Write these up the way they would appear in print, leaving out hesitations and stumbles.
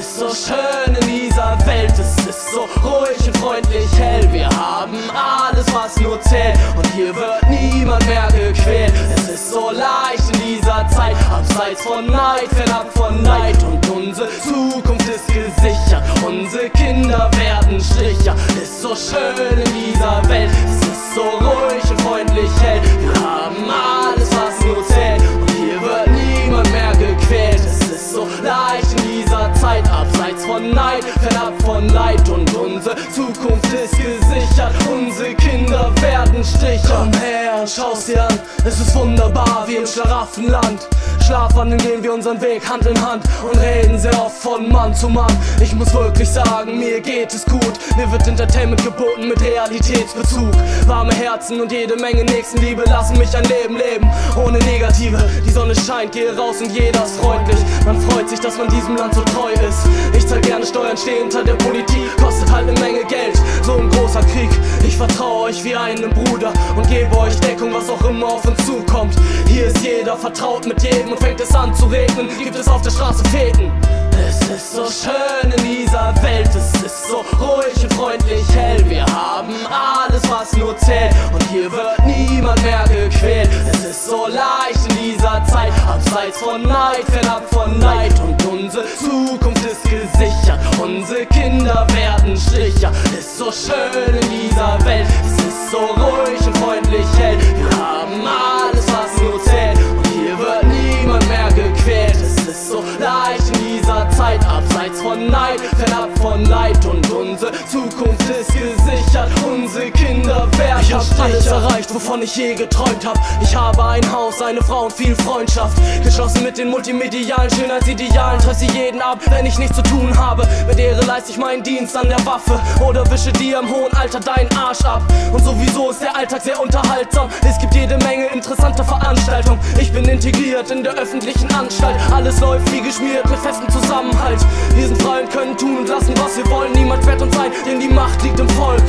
ist so schön in dieser Welt, es ist so ruhig und freundlich hell. Wir haben alles, was nur zählt, und hier wird niemand mehr gequält. Es ist so leicht in dieser Zeit, abseits von Neid, fernab von Neid, und unsere Zukunft ist gesichert. Unsere Kinder werden sicher. Ist so schön in dieser Welt, es ist so ruhig und freundlich hell. Wir haben alles, was nur zählt, und hier wird niemand mehr gequält. Es ist so leicht in dieser Zeit, abseits von Neid, fernab von Leid, und unsere Zukunft ist gesichert. Unsere Kinder werden sicher. Komm her und schau's dir an, es ist wunderbar wie im Schlaraffenland. Schlafwandeln gehen wir unseren Weg Hand in Hand und reden sehr oft von Mann zu Mann. Ich muss wirklich sagen, mir geht es gut. Mir wird Entertainment geboten mit Realitätsbezug. Warme Herzen und jede Menge Nächstenliebe lassen mich ein Leben leben, ohne Negative. Die Sonne scheint, gehe raus und jeder ist freundlich. Man freut sich, dass man diesem Land so treu ist. Ich zahl gerne Steuern, stehe hinter der Politik, kostet halt eine Menge Geld, so ein großer Krieg. Ich vertraue euch wie einem Bruder und gebe euch Deckung, was auch immer auf uns zukommt. Hier ist jeder vertraut mit jedem, und fängt es an zu regnen, gibt es auf der Straße Feten. Es ist so schön in dieser Welt, es ist so ruhig und freundlich hell. Wir haben alles, was nur zählt, und hier wird niemand mehr gequält. Es ist so leicht in dieser Zeit, abseits von Neid, fernab von Neid, und unsere Zukunft ist gesichert. Unsere Kinder werden sicher. Ist so schön in dieser Welt, es ist so ruhig und freundlich hell. Wir haben alles, was nur zählt, und hier wird niemand mehr gequält. Es ist so leicht in dieser Zeit, abseits von Neid, fernab von Leid, und unsere Zukunft ist gesichert. Unsere Kinder werden sicher. Ich hab alles erreicht, wovon ich je geträumt hab. Ich habe ein Haus, eine Frau und viel Freundschaft, geschlossen mit den multimedialen Schönheitsidealen. Treffe sie jeden ab, wenn ich nichts zu tun habe. Mit Ehre leiste ich meinen Dienst an der Waffe oder wische dir im hohen Alter deinen Arsch ab. Und sowieso ist der Alltag sehr unterhaltsam. Es gibt jede Menge interessanter Veranstaltungen. Ich bin integriert in der öffentlichen Anstalt. Alles läuft wie geschmiert mit festem Zusammenhalt. Wir sind frei und können tun und lassen, was wir wollen. Niemand fährt uns ein, denn die Macht liegt im Volk.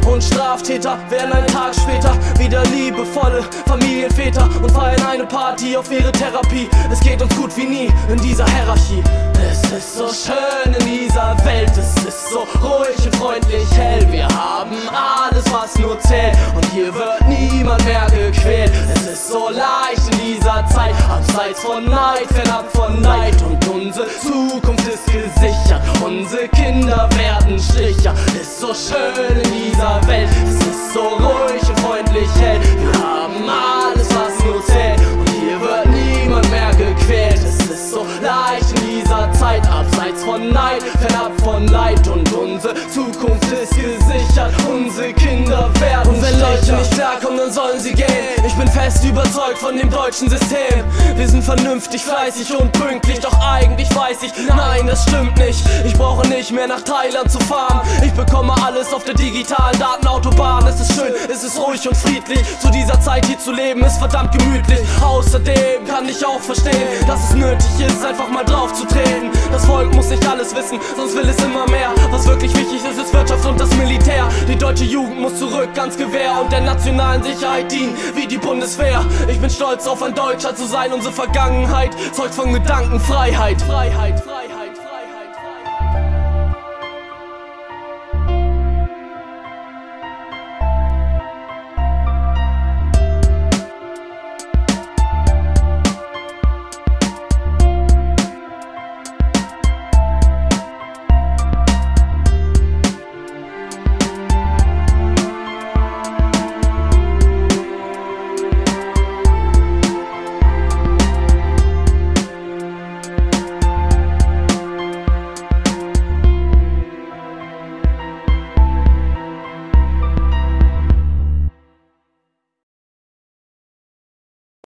Und Straftäter werden einen Tag später wieder liebevolle Familienväter und feiern eine Party auf ihre Therapie. Es geht uns gut wie nie in dieser Hierarchie. Es ist so schön in dieser Welt, es ist so ruhig und freundlich hell. Wir haben alles, was nur zählt, und hier wird niemand mehr gequält. Es ist so leicht in dieser Zeit, abseits von Neid, fernab von Neid, und unsere Zukunft ist gesichert. Unsere Kinder werden sicher. Ist so schön in dieser Welt, es ist so ruhig und freundlich hell. Wir haben alles, was nur zählt, und hier wird niemand mehr gequält. Es ist so leicht in dieser Zeit, abseits von Neid, fernab von Leid, und unsere Zukunft ist gesichert. Unsere Kinder werden sicher. Und wenn Leute nicht klarkommen, dann sollen sie gehen. Ich bin fest überzeugt von dem deutschen System. Wir sind vernünftig, fleißig und pünktlich, doch eigentlich weiß ich, nein, das stimmt nicht. Ich brauche nicht mehr nach Thailand zu fahren. Ich bekomme alles auf der digitalen Datenautobahn. Es ist schön, es ist ruhig und friedlich. Zu dieser Zeit hier zu leben ist verdammt gemütlich. Außerdem kann ich auch verstehen, dass es nötig ist, einfach mal drauf zu treten. Das Volk muss nicht alles wissen, sonst will es immer mehr. Was wirklich wichtig ist, ist Wirtschaft und das Militär. Die deutsche Jugend muss zurück ans Gewehr und der nationalen Sicherheit dienen wie die Bundeswehr. Ich bin stolz auf ein Deutscher zu sein. Unsere Vergangenheit zeugt von Gedankenfreiheit. Freiheit, Freiheit.